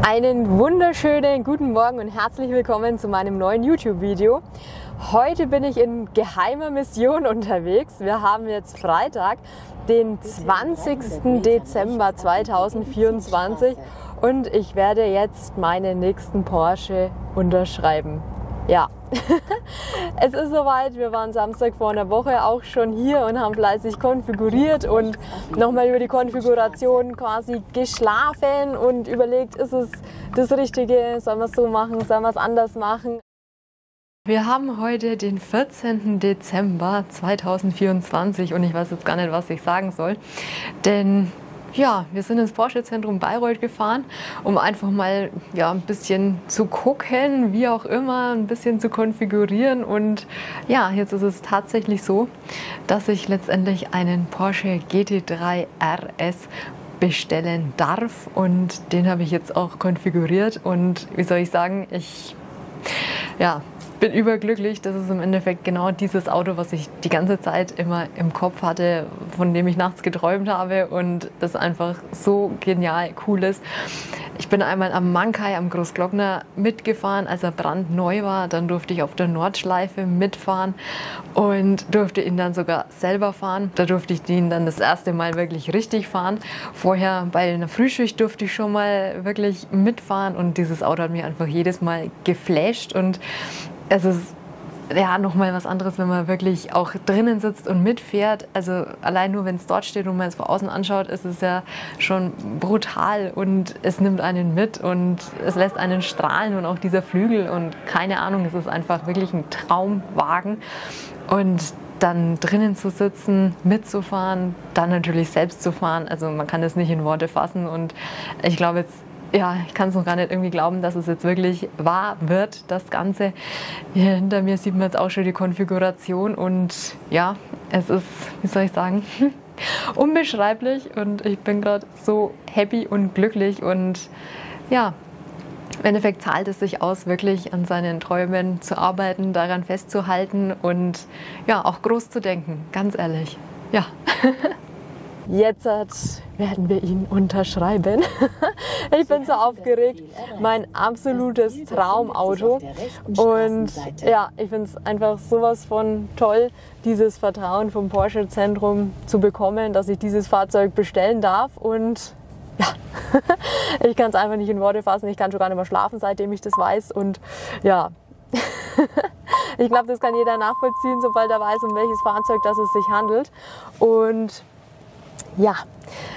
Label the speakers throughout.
Speaker 1: Einen wunderschönen guten Morgen und herzlich willkommen zu meinem neuen YouTube-Video. Heute bin ich in geheimer Mission unterwegs. Wir haben jetzt Freitag, den 20. Dezember 2024 und ich werde jetzt meinen nächsten Porsche unterschreiben. Ja, es ist soweit. Wir waren Samstag vor einer Woche auch schon hier und haben fleißig konfiguriert und nochmal über die Konfiguration quasi geschlafen und überlegt, ist es das Richtige, sollen wir es so machen, sollen wir es anders machen. Wir haben heute den 14. Dezember 2024 und ich weiß jetzt gar nicht, was ich sagen soll, denn ja, wir sind ins Porsche-Zentrum Bayreuth gefahren, um einfach mal ein bisschen zu gucken, wie auch immer, ein bisschen zu konfigurieren. Und ja, jetzt ist es tatsächlich so, dass ich letztendlich einen Porsche GT3 RS bestellen darf. Und den habe ich jetzt auch konfiguriert. Und wie soll ich sagen, ich bin überglücklich. Das ist im Endeffekt genau dieses Auto, was ich die ganze Zeit immer im Kopf hatte, von dem ich nachts geträumt habe und das einfach so genial cool ist. Ich bin einmal am Mankai, am Großglockner mitgefahren, als er brandneu war. Dann durfte ich auf der Nordschleife mitfahren und durfte ihn dann sogar selber fahren. Da durfte ich ihn dann das erste Mal wirklich richtig fahren. Vorher bei einer Frühschicht durfte ich schon mal wirklich mitfahren und dieses Auto hat mich einfach jedes Mal geflasht und es ist ja nochmal was anderes, wenn man wirklich auch drinnen sitzt und mitfährt. Also allein nur, wenn es dort steht und man es von außen anschaut, ist es ja schon brutal und es nimmt einen mit und es lässt einen strahlen und auch dieser Flügel und keine Ahnung, es ist einfach wirklich ein Traumwagen. Und dann drinnen zu sitzen, mitzufahren, dann natürlich selbst zu fahren. Also man kann das nicht in Worte fassen und ich glaube jetzt, ich kann es noch gar nicht irgendwie glauben, dass es jetzt wirklich wahr wird, das Ganze. Hier hinter mir sieht man jetzt auch schon die Konfiguration und ja, es ist, wie soll ich sagen, unbeschreiblich und ich bin gerade so happy und glücklich und ja, im Endeffekt zahlt es sich aus, wirklich an seinen Träumen zu arbeiten, daran festzuhalten und ja, auch groß zu denken, ganz ehrlich, ja. Jetzt werden wir ihn unterschreiben. Ich bin so aufgeregt. Mein absolutes Traumauto. Und ja, ich finde es einfach sowas von toll, dieses Vertrauen vom Porsche-Zentrum zu bekommen, dass ich dieses Fahrzeug bestellen darf. Und ja, ich kann es einfach nicht in Worte fassen. Ich kann schon gar nicht mehr schlafen, seitdem ich das weiß. Und ja, ich glaube, das kann jeder nachvollziehen, sobald er weiß, um welches Fahrzeug das es sich handelt. Und ja,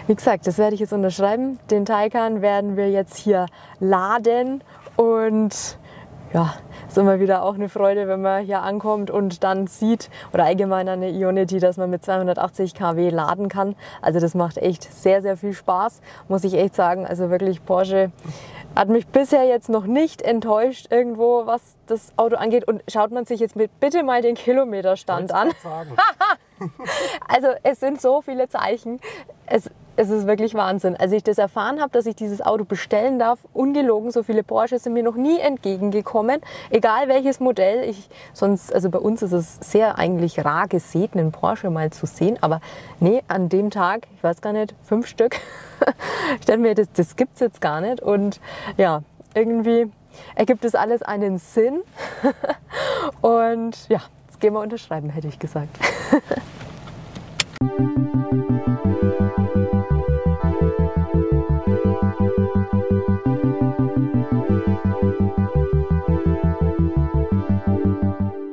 Speaker 1: wie gesagt, das werde ich jetzt unterschreiben. Den Taycan werden wir jetzt hier laden und ja, ist immer wieder auch eine Freude, wenn man hier ankommt und dann sieht, oder allgemein eine Ionity, dass man mit 280 kW laden kann. Also das macht echt sehr, sehr viel Spaß, muss ich echt sagen. Also wirklich, Porsche hat mich bisher jetzt noch nicht enttäuscht irgendwo, was das Auto angeht. Und schaut man sich jetzt bitte mal den Kilometerstand an. Also es sind so viele Zeichen. Es ist wirklich Wahnsinn. Als ich das erfahren habe, dass ich dieses Auto bestellen darf, ungelogen, so viele Porsche sind mir noch nie entgegengekommen. Egal welches Modell. Also bei uns ist es sehr eigentlich rar gesät, einen Porsche mal zu sehen. Aber nee, an dem Tag, ich weiß gar nicht, 5 Stück. Ich dachte mir, das gibt es jetzt gar nicht. Und ja, irgendwie ergibt es alles einen Sinn. Und ja, jetzt gehen wir unterschreiben, hätte ich gesagt.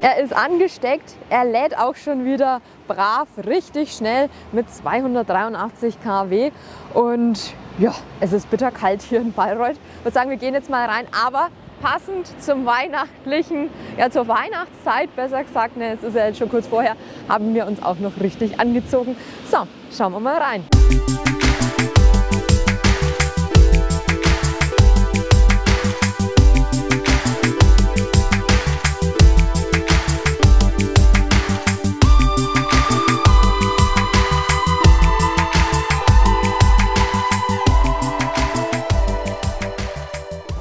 Speaker 1: Er ist angesteckt, er lädt auch schon wieder brav, richtig schnell mit 283 kW und ja, es ist bitterkalt hier in Bayreuth. Ich würde sagen, wir gehen jetzt mal rein, aber passend zum weihnachtlichen, zur Weihnachtszeit, besser gesagt, es ist ja jetzt schon kurz vorher, haben wir uns auch noch richtig angezogen. So, schauen wir mal rein.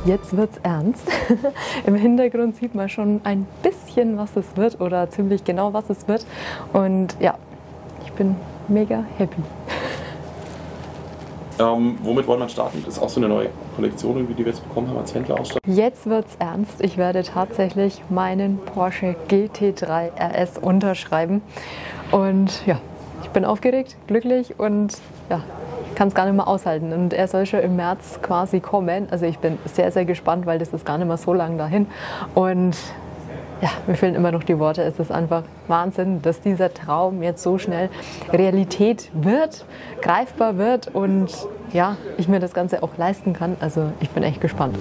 Speaker 1: Jetzt wird's ernst. Im Hintergrund sieht man schon ein bisschen, was es wird oder ziemlich genau, was es wird. Und ja, ich bin mega happy.
Speaker 2: Womit wollen wir starten? Das ist auch so eine neue Kollektion, die wir jetzt bekommen haben als Händler ausstatten.
Speaker 1: Jetzt wird's ernst. Ich werde tatsächlich meinen Porsche GT3 RS unterschreiben. Und ja, ich bin aufgeregt, glücklich und ja, kann es gar nicht mehr aushalten. Und er soll schon im März quasi kommen. Also ich bin sehr, sehr gespannt, weil das ist gar nicht mehr so lang dahin. Und ja, mir fehlen immer noch die Worte. Es ist einfach Wahnsinn, dass dieser Traum jetzt so schnell Realität wird, greifbar wird und ja, ich mir das Ganze auch leisten kann. Also ich bin echt gespannt.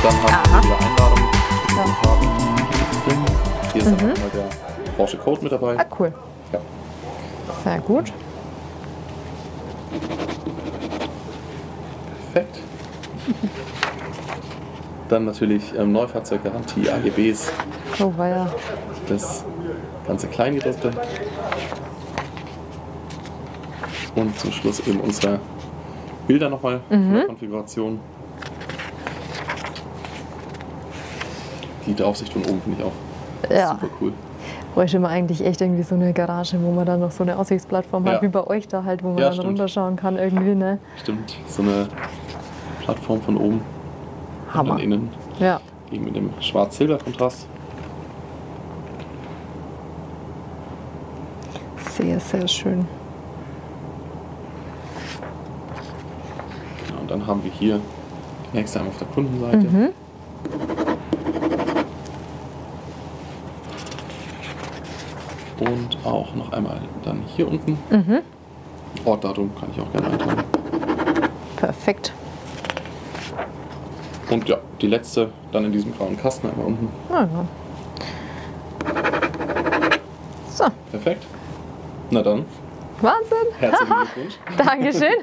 Speaker 2: Dann haben wir wieder Einladung. Hier ist dann nochmal der Porsche Code mit dabei.
Speaker 1: Ah, cool.
Speaker 2: Ja.
Speaker 1: Sehr gut.
Speaker 2: Perfekt. Dann natürlich Neufahrzeuggarantie, AGBs,
Speaker 1: Oh, war ja.
Speaker 2: das ganze Kleingedruckte. Und zum Schluss eben unsere Bilder nochmal von der Konfiguration. Die Draufsicht von oben finde ich auch
Speaker 1: Ja.
Speaker 2: super cool.
Speaker 1: Bräuchte man eigentlich echt irgendwie so eine Garage, wo man dann noch so eine Aussichtsplattform hat,
Speaker 2: Ja.
Speaker 1: wie bei euch da halt, wo man
Speaker 2: Ja,
Speaker 1: dann
Speaker 2: stimmt.
Speaker 1: runterschauen kann irgendwie, ne?
Speaker 2: Stimmt, so eine Plattform von oben.
Speaker 1: Hammer.
Speaker 2: Und dann innen
Speaker 1: Ja.
Speaker 2: eben in dem Schwarz-Silber-Kontrast.
Speaker 1: Sehr, sehr schön.
Speaker 2: Genau, und dann haben wir hier die nächste einmal auf der Kundenseite. Und auch noch einmal dann hier unten. Ort, Datum kann ich auch gerne eintragen.
Speaker 1: Perfekt.
Speaker 2: Und ja, die letzte dann in diesem grauen Kasten einmal unten.
Speaker 1: Ja. So,
Speaker 2: Perfekt. Na dann,
Speaker 1: Wahnsinn.
Speaker 2: herzlichen Glückwunsch.
Speaker 1: Dankeschön.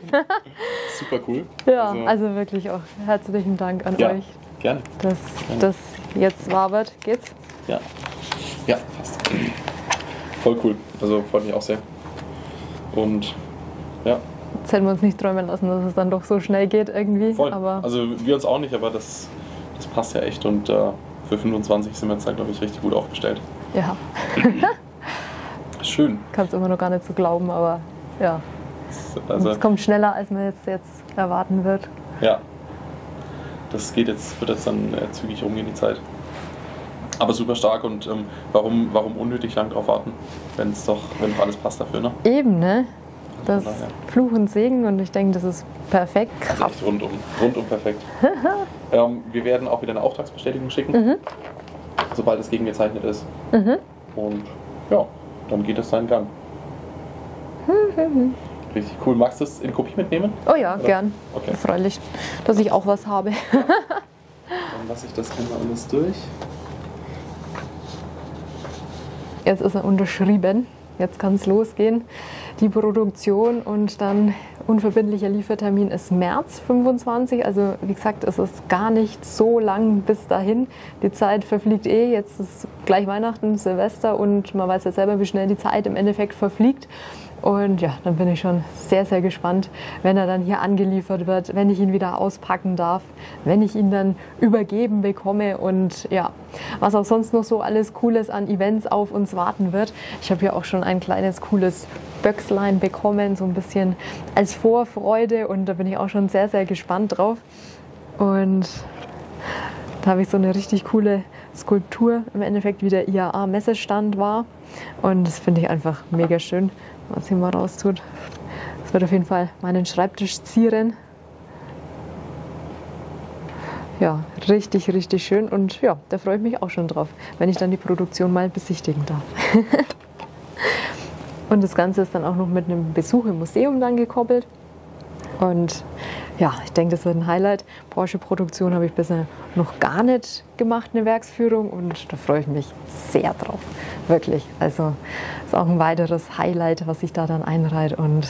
Speaker 2: Super cool.
Speaker 1: Ja, also wirklich auch herzlichen Dank an
Speaker 2: ja,
Speaker 1: euch,
Speaker 2: gerne.
Speaker 1: dass das jetzt wahr wird. Geht's?
Speaker 2: Ja. Ja, passt. Voll cool. Also freut mich auch sehr. Und ja,
Speaker 1: Jetzt hätten wir uns nicht träumen lassen, dass es dann doch so schnell geht irgendwie.
Speaker 2: voll.
Speaker 1: Aber
Speaker 2: Also wir uns auch nicht, aber das passt ja echt. Und für 25 sind wir jetzt, glaube ich, richtig gut aufgestellt.
Speaker 1: ja,
Speaker 2: Schön.
Speaker 1: kann es immer noch gar nicht so glauben, aber ja,
Speaker 2: Also,
Speaker 1: es kommt schneller, als man jetzt erwarten wird.
Speaker 2: ja. Das wird jetzt dann zügig rumgehen, die Zeit. Aber super stark und warum unnötig lang drauf warten, wenn doch alles passt dafür, ne?
Speaker 1: Eben, ne? Das
Speaker 2: Von daher.
Speaker 1: Fluch und Segen und ich denke, das ist perfekt.
Speaker 2: Also echt rundum perfekt. Wir werden auch wieder eine Auftragsbestätigung schicken, sobald es gegengezeichnet ist. Und ja, dann geht es seinen Gang. Richtig cool. Magst du es in Kopie mitnehmen?
Speaker 1: Oh ja,
Speaker 2: Oder?
Speaker 1: gern.
Speaker 2: Okay.
Speaker 1: Freilich, dass ich auch was habe.
Speaker 2: Dann lasse ich das einmal alles durch.
Speaker 1: Jetzt ist er unterschrieben. Jetzt kann es losgehen. Die Produktion und dann unverbindlicher Liefertermin ist März 25. Also wie gesagt, es ist gar nicht so lang bis dahin. Die Zeit verfliegt eh. Jetzt ist gleich Weihnachten, Silvester und man weiß ja selber, wie schnell die Zeit im Endeffekt verfliegt. Und ja, dann bin ich schon sehr, sehr gespannt, wenn er dann hier angeliefert wird, wenn ich ihn wieder auspacken darf, wenn ich ihn dann übergeben bekomme und ja, was auch sonst noch so alles Cooles an Events auf uns warten wird. Ich habe hier auch schon ein kleines cooles Böckslein bekommen, so ein bisschen als Vorfreude und da bin ich auch schon sehr, sehr gespannt drauf. Und da habe ich so eine richtig coole Skulptur, im Endeffekt wie der IAA-Messestand war und das finde ich einfach mega schön. Was hier mal raus tut. Das wird auf jeden Fall meinen Schreibtisch zieren. Ja, richtig, richtig schön und ja, da freue ich mich auch schon drauf, wenn ich dann die Produktion mal besichtigen darf. Und das Ganze ist dann auch noch mit einem Besuch im Museum dann gekoppelt. Und ja, ich denke, das wird ein Highlight. Porsche-Produktion habe ich bisher noch gar nicht gemacht, eine Werksführung. Und da freue ich mich sehr drauf. Wirklich. Also ist auch ein weiteres Highlight, was ich da dann einreihe. Und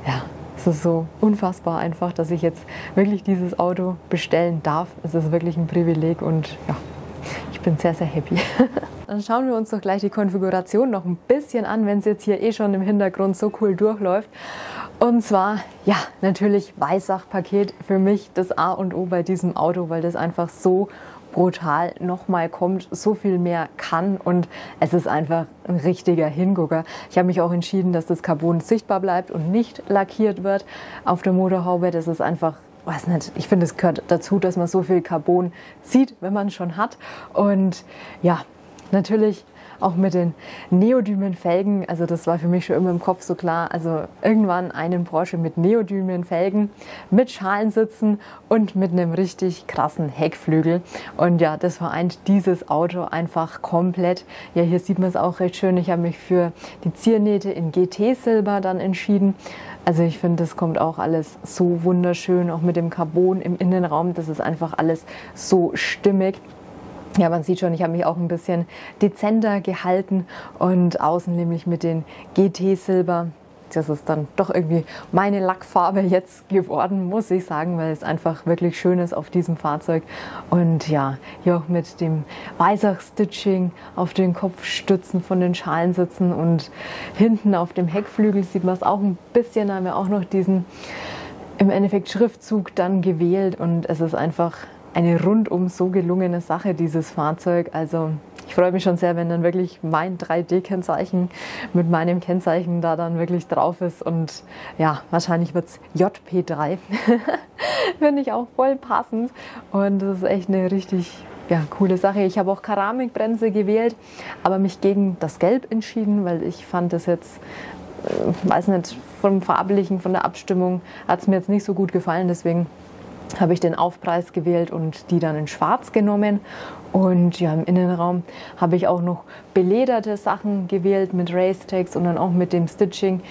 Speaker 1: ja, es ist so unfassbar einfach, dass ich jetzt wirklich dieses Auto bestellen darf. Es ist wirklich ein Privileg und ja, ich bin sehr, sehr happy. Dann schauen wir uns doch gleich die Konfiguration noch ein bisschen an, wenn es jetzt hier eh schon im Hintergrund so cool durchläuft. Und zwar, ja, natürlich Weissach-Paket für mich das A und O bei diesem Auto, weil das einfach so brutal nochmal kommt, so viel mehr kann und es ist einfach ein richtiger Hingucker. Ich habe mich auch entschieden, dass das Carbon sichtbar bleibt und nicht lackiert wird auf der Motorhaube. Das ist einfach, weiß nicht, ich finde, es gehört dazu, dass man so viel Carbon sieht, wenn man es schon hat. Und ja, natürlich auch mit den Neodymen-Felgen, also das war für mich schon immer im Kopf so klar, also irgendwann einen Porsche mit Neodymen-Felgen, mit Schalensitzen und mit einem richtig krassen Heckflügel. Und ja, das vereint dieses Auto einfach komplett. Ja, hier sieht man es auch recht schön. Ich habe mich für die Ziernähte in GT-Silber dann entschieden. Also ich finde, das kommt auch alles so wunderschön, auch mit dem Carbon im Innenraum. Das ist einfach alles so stimmig. Ja, man sieht schon, ich habe mich auch ein bisschen dezenter gehalten und außen nämlich mit den GT-Silber. Das ist dann doch irgendwie meine Lackfarbe jetzt geworden, muss ich sagen, weil es einfach wirklich schön ist auf diesem Fahrzeug. Und ja, hier auch mit dem Weissach-Stitching auf den Kopfstützen von den Schalensitzen und hinten auf dem Heckflügel sieht man es auch ein bisschen. Da haben wir auch noch diesen im Endeffekt Schriftzug dann gewählt und es ist einfach eine rundum so gelungene Sache, dieses Fahrzeug. Also ich freue mich schon sehr, wenn dann wirklich mein 3D-Kennzeichen mit meinem Kennzeichen da dann wirklich drauf ist. Und ja, wahrscheinlich wird es JP3. Finde ich auch voll passend. Und das ist echt eine richtig coole Sache. Ich habe auch Keramikbremse gewählt, aber mich gegen das Gelb entschieden, weil ich fand das jetzt, weiß nicht, vom Farblichen, von der Abstimmung hat es mir jetzt nicht so gut gefallen. Deswegen habe ich den Aufpreis gewählt und die dann in Schwarz genommen. Und ja, im Innenraum habe ich auch noch belederte Sachen gewählt mit Racetex und dann auch mit dem Stitching.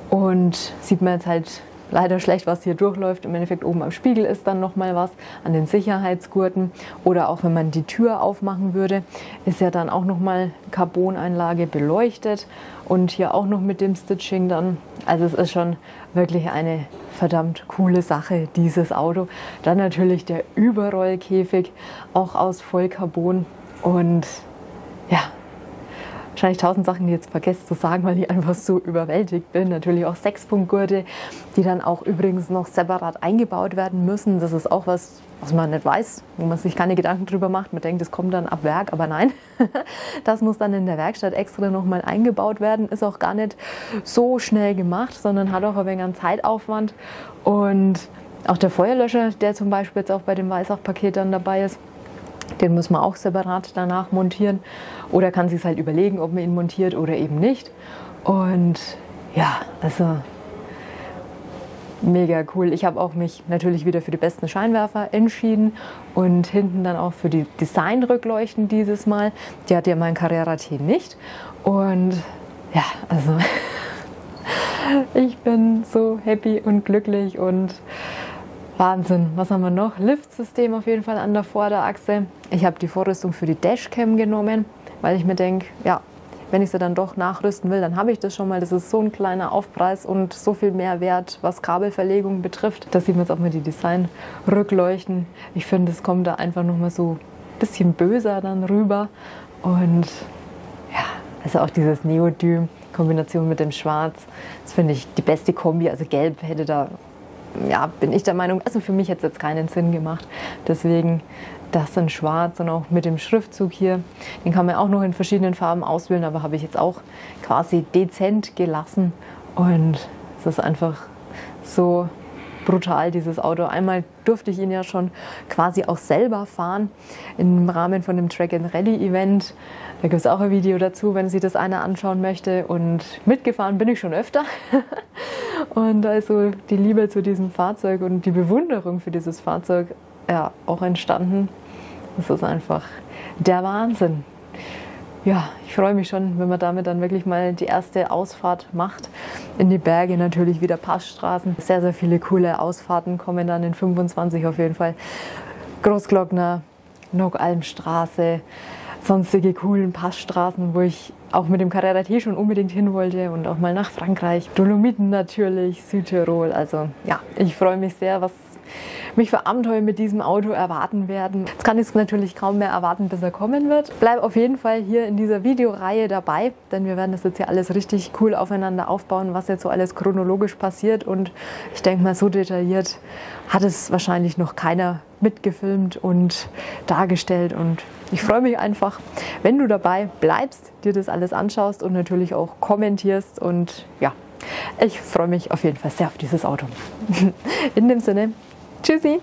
Speaker 1: Und sieht man jetzt halt leider schlecht, was hier durchläuft. Im Endeffekt oben am Spiegel ist dann nochmal was an den Sicherheitsgurten. Oder auch wenn man die Tür aufmachen würde, ist ja dann auch nochmal Carboneinlage beleuchtet. Und hier auch noch mit dem Stitching dann. Also es ist schon wirklich eine verdammt coole Sache, dieses Auto. Dann natürlich der Überrollkäfig, auch aus Vollcarbon. Und ja, wahrscheinlich 1000 Sachen, die ich jetzt vergesse zu sagen, weil ich einfach so überwältigt bin. Natürlich auch 6-Punkt-Gurte, die dann auch übrigens noch separat eingebaut werden müssen. Das ist auch was man nicht weiß, wo man sich keine Gedanken drüber macht. Man denkt, das kommt dann ab Werk, aber nein. Das muss dann in der Werkstatt extra nochmal eingebaut werden. Ist auch gar nicht so schnell gemacht, sondern hat auch ein wenig an Zeitaufwand. Und auch der Feuerlöscher, der zum Beispiel jetzt auch bei dem Weissach-Paket dann dabei ist, den muss man auch separat danach montieren. Oder kann sich halt überlegen, ob man ihn montiert oder eben nicht. Und ja, also mega cool. Ich habe auch mich natürlich wieder für die besten Scheinwerfer entschieden und hinten dann auch für die Designrückleuchten dieses Mal. Die hat ja mein Carrera T nicht. Und ja, also ich bin so happy und glücklich und Wahnsinn. Was haben wir noch? Liftsystem auf jeden Fall an der Vorderachse. Ich habe die Vorrüstung für die Dashcam genommen, weil ich mir denke, ja, wenn ich sie dann doch nachrüsten will, dann habe ich das schon mal. Das ist so ein kleiner Aufpreis und so viel mehr wert, was Kabelverlegung betrifft. Da sieht man jetzt auch mal die Designrückleuchten. Ich finde, es kommt da einfach noch mal so ein bisschen böser dann rüber. Und ja, also auch dieses Neodym Kombination mit dem Schwarz, das finde ich die beste Kombi. Also Gelb hätte da, ja, bin ich der Meinung, also für mich hätte es jetzt keinen Sinn gemacht. Deswegen das in Schwarz und auch mit dem Schriftzug hier. Den kann man auch noch in verschiedenen Farben auswählen, aber habe ich jetzt auch quasi dezent gelassen. Und es ist einfach so brutal, dieses Auto. Einmal durfte ich ihn ja schon quasi auch selber fahren im Rahmen von dem Track and Rally Event. Da gibt es auch ein Video dazu, wenn sich das einer anschauen möchte. Und mitgefahren bin ich schon öfter. Und da ist so die Liebe zu diesem Fahrzeug und die Bewunderung für dieses Fahrzeug ja auch entstanden. Das ist einfach der Wahnsinn. Ja, ich freue mich schon, wenn man damit dann wirklich mal die erste Ausfahrt macht. In die Berge natürlich wieder Passstraßen. Sehr, sehr viele coole Ausfahrten kommen dann in 25 auf jeden Fall. Großglockner, Nockalmstraße, sonstige coolen Passstraßen, wo ich auch mit dem Carrera T schon unbedingt hin wollte und auch mal nach Frankreich. Dolomiten natürlich, Südtirol. Also ja, ich freue mich sehr, was mich für Abenteuer mit diesem Auto erwarten werden. Jetzt kann ich es natürlich kaum mehr erwarten, bis er kommen wird. Bleib auf jeden Fall hier in dieser Videoreihe dabei, denn wir werden das jetzt hier alles richtig cool aufeinander aufbauen, was jetzt so alles chronologisch passiert, und ich denke mal, so detailliert hat es wahrscheinlich noch keiner mitgefilmt und dargestellt, und ich freue mich einfach, wenn du dabei bleibst, dir das alles anschaust und natürlich auch kommentierst, und ja, ich freue mich auf jeden Fall sehr auf dieses Auto. In dem Sinne, tschüssi!